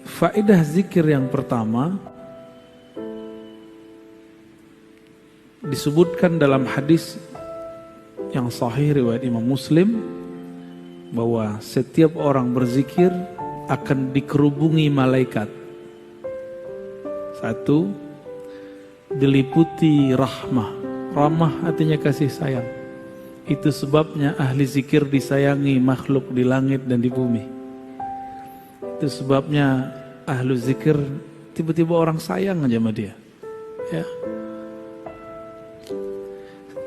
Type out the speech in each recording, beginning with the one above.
Faedah zikir yang pertama disebutkan dalam hadis yang sahih riwayat Imam Muslim bahwa setiap orang berzikir akan dikerubungi malaikat. Satu, diliputi rahmah. Rahmah artinya kasih sayang. Itu sebabnya ahli zikir disayangi makhluk di langit dan di bumi. Itu sebabnya ahlu zikir tiba-tiba orang sayang aja sama dia. Ya.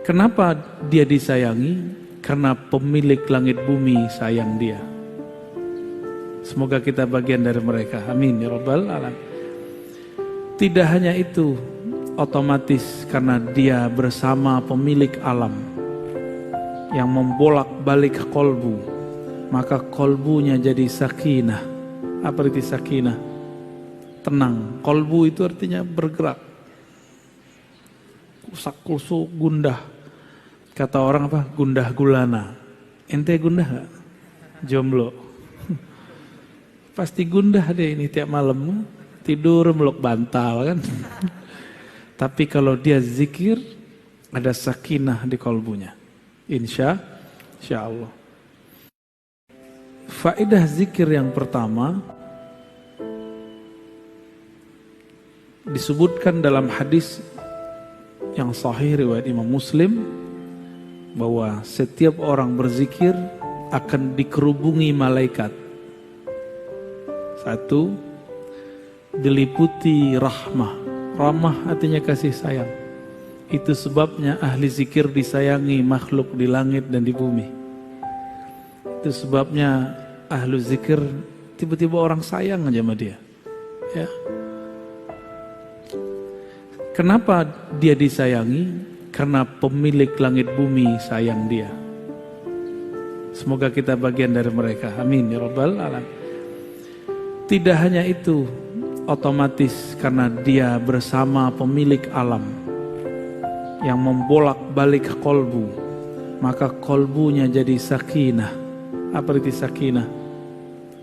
Kenapa dia disayangi? Karena pemilik langit bumi sayang dia. Semoga kita bagian dari mereka. Amin ya rabbal alamin. Tidak hanya itu, otomatis karena dia bersama pemilik alam yang membolak-balik kolbu, maka kolbunya jadi sakinah. Apa arti sakinah? Tenang. Kolbu itu artinya bergerak. Kusak-kusuk, gundah. Kata orang apa? Gundah gulana. Ente gundah gak? Jomblo. Pasti gundah deh ini tiap malam. Tidur meluk bantal kan. Tapi kalau dia zikir, ada sakinah di kolbunya. Insya Allah. Faedah zikir yang pertama disebutkan dalam hadis yang sahih riwayat Imam Muslim bahwa setiap orang berzikir akan dikerubungi malaikat. Satu, diliputi rahmah. Rahmah artinya kasih sayang. Itu sebabnya ahli zikir disayangi makhluk di langit dan di bumi. Itu sebabnya ahlu zikir tiba-tiba orang sayang aja sama dia. Ya. Kenapa dia disayangi? Karena pemilik langit bumi sayang dia. Semoga kita bagian dari mereka. Amin ya rabbal alamin. Tidak hanya itu, otomatis karena dia bersama pemilik alam yang membolak-balik kolbu, maka kolbunya jadi sakinah. Apa arti sakinah?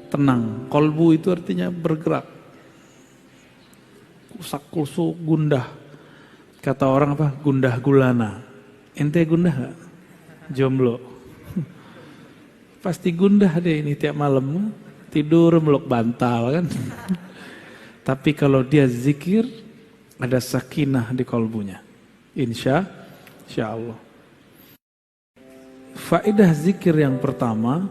Tenang. Kolbu itu artinya bergerak. Kusak-kusuk, gundah. Kata orang apa? Gundah gulana. Ente gundah gak? Jomblo. Pasti gundah deh ini tiap malam. Tidur meluk bantal kan. Tapi kalau dia zikir, ada sakinah di kolbunya. Insya Allah. Faedah zikir yang pertama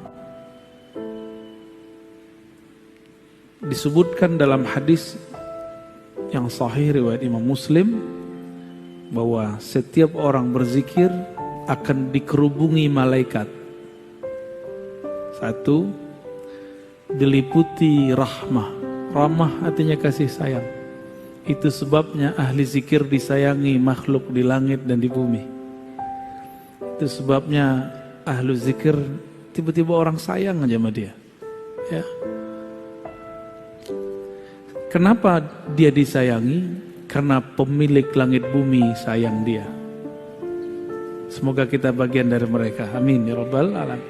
disebutkan dalam hadis yang sahih riwayat Imam Muslim bahwa setiap orang berzikir akan dikerubungi malaikat. Satu, diliputi rahmah. Rahmah artinya kasih sayang. Itu sebabnya ahli zikir disayangi makhluk di langit dan di bumi. Itu sebabnya ahlu zikir tiba-tiba orang sayang aja sama dia. Ya. Kenapa dia disayangi? Karena pemilik langit bumi sayang dia. Semoga kita bagian dari mereka. Amin ya rabbal alamin.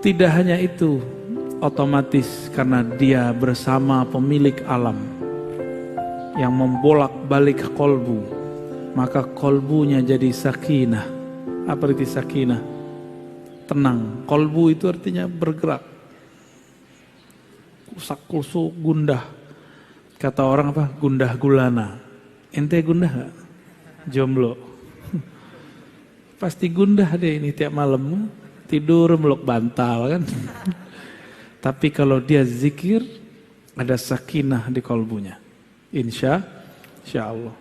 Tidak hanya itu, otomatis karena dia bersama pemilik alam yang membolak-balik kolbu, maka kolbunya jadi sakinah. Apa arti sakinah? Tenang. Kolbu itu artinya bergerak. Kusak-kusuk, gundah. Kata orang apa? Gundah gulana. Ente gundah gak? Jomblo. Pasti gundah deh ini tiap malam. Tidur meluk bantal kan. Tapi kalau dia zikir, ada sakinah di kolbunya. Insya Allah.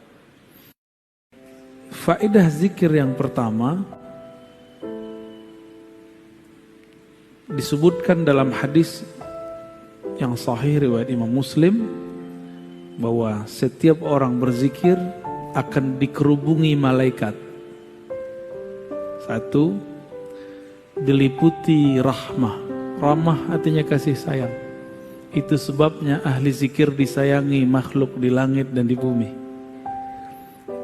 Faedah zikir yang pertama disebutkan dalam hadis yang sahih riwayat Imam Muslim bahwa setiap orang berzikir akan dikerubungi malaikat. Satu, diliputi rahmah. Rahmah artinya kasih sayang. Itu sebabnya ahli zikir disayangi makhluk di langit dan di bumi.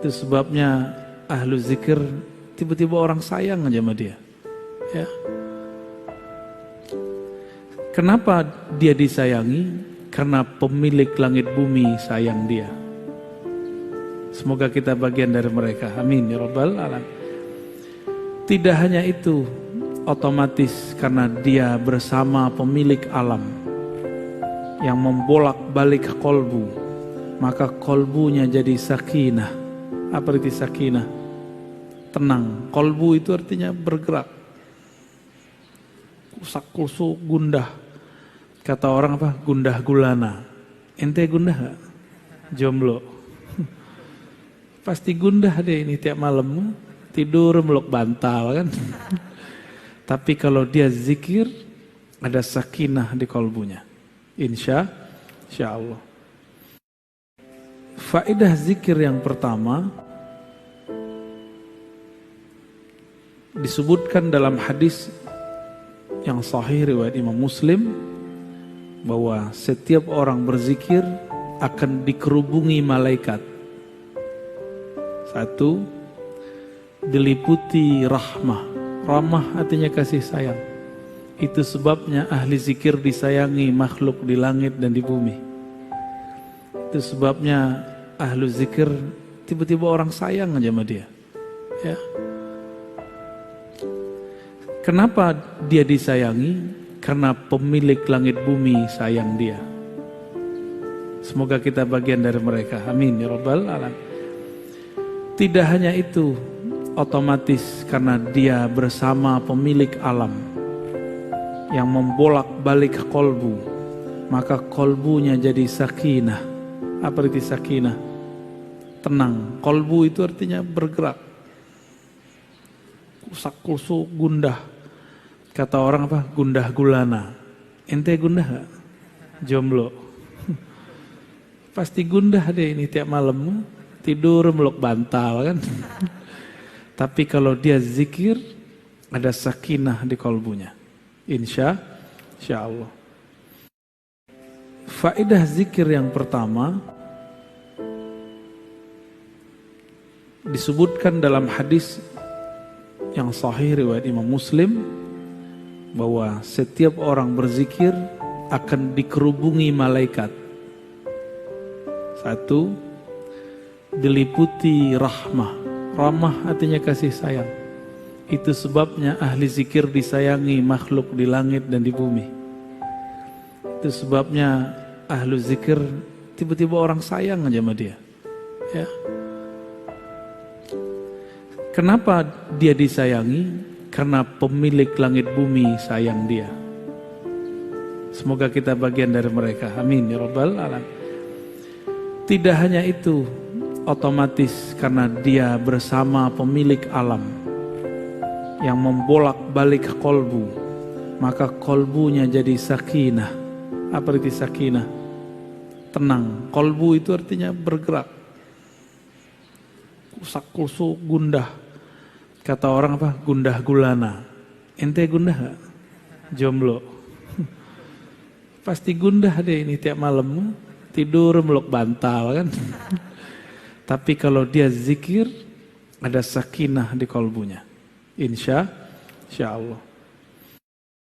Itu sebabnya ahlu zikir tiba-tiba orang sayang aja sama dia. Ya. Kenapa dia disayangi? karena pemilik langit bumi sayang dia. Semoga kita bagian dari mereka. Amin ya rabbal alamin. Tidak hanya itu, otomatis karena dia bersama pemilik alam yang membolak-balik kolbu, maka kolbunya jadi sakinah. Apa arti sakinah? Tenang. Kolbu itu artinya bergerak. Kusak-kusuk, gundah. Kata orang apa? Gundah gulana. Ente gundah gak? Jomblo. Pasti gundah deh ini tiap malam. Tidur meluk bantal kan. Tapi kalau dia zikir, ada sakinah di kolbunya. Insya Allah. Faedah zikir yang pertama disebutkan dalam hadis yang sahih riwayat Imam Muslim bahwa setiap orang berzikir akan dikerubungi malaikat. Satu, diliputi rahmah. Rahmah artinya kasih sayang. Itu sebabnya ahli zikir disayangi makhluk di langit dan di bumi. Itu sebabnya ahlu zikir tiba-tiba orang sayang aja sama dia. Ya. Kenapa dia disayangi? Karena pemilik langit bumi sayang dia. Semoga kita bagian dari mereka. Amin ya rabbal alamin. Tidak hanya itu, otomatis karena dia bersama pemilik alam yang membolak-balik kolbu, maka kolbunya jadi sakinah. Apa arti sakinah? Tenang. Kolbu itu artinya bergerak. Kusak-kusuk, gundah. Kata orang apa? Gundah gulana. Ente gundah gak? Jomblo. Pasti gundah deh ini tiap malam. Tidur meluk bantal kan. Tapi kalau dia zikir, ada sakinah di kolbunya. Insya Allah. Faedah zikir yang pertama disebutkan dalam hadis yang sahih riwayat Imam Muslim bahwa setiap orang berzikir akan dikerubungi malaikat. Satu, diliputi rahmah. Rahmah artinya kasih sayang. Itu sebabnya ahli zikir disayangi makhluk di langit dan di bumi. Itu sebabnya ahlu zikir tiba-tiba orang sayang aja sama dia. Ya. Kenapa dia disayangi? Karena pemilik langit bumi sayang dia. Semoga kita bagian dari mereka. Amin ya rabbal alamin. Tidak hanya itu, otomatis karena dia bersama pemilik alam yang membolak-balik kolbu, maka kolbunya jadi sakinah. Apa arti sakinah? Tenang. Kolbu itu artinya bergerak. Kusak-kusuk, gundah. Kata orang apa? Gundah gulana. Ente gundah gak? Jomblo. Pasti gundah deh ini tiap malam. Tidur meluk bantal kan. Tapi kalau dia zikir, ada sakinah di kolbunya. Insya Allah.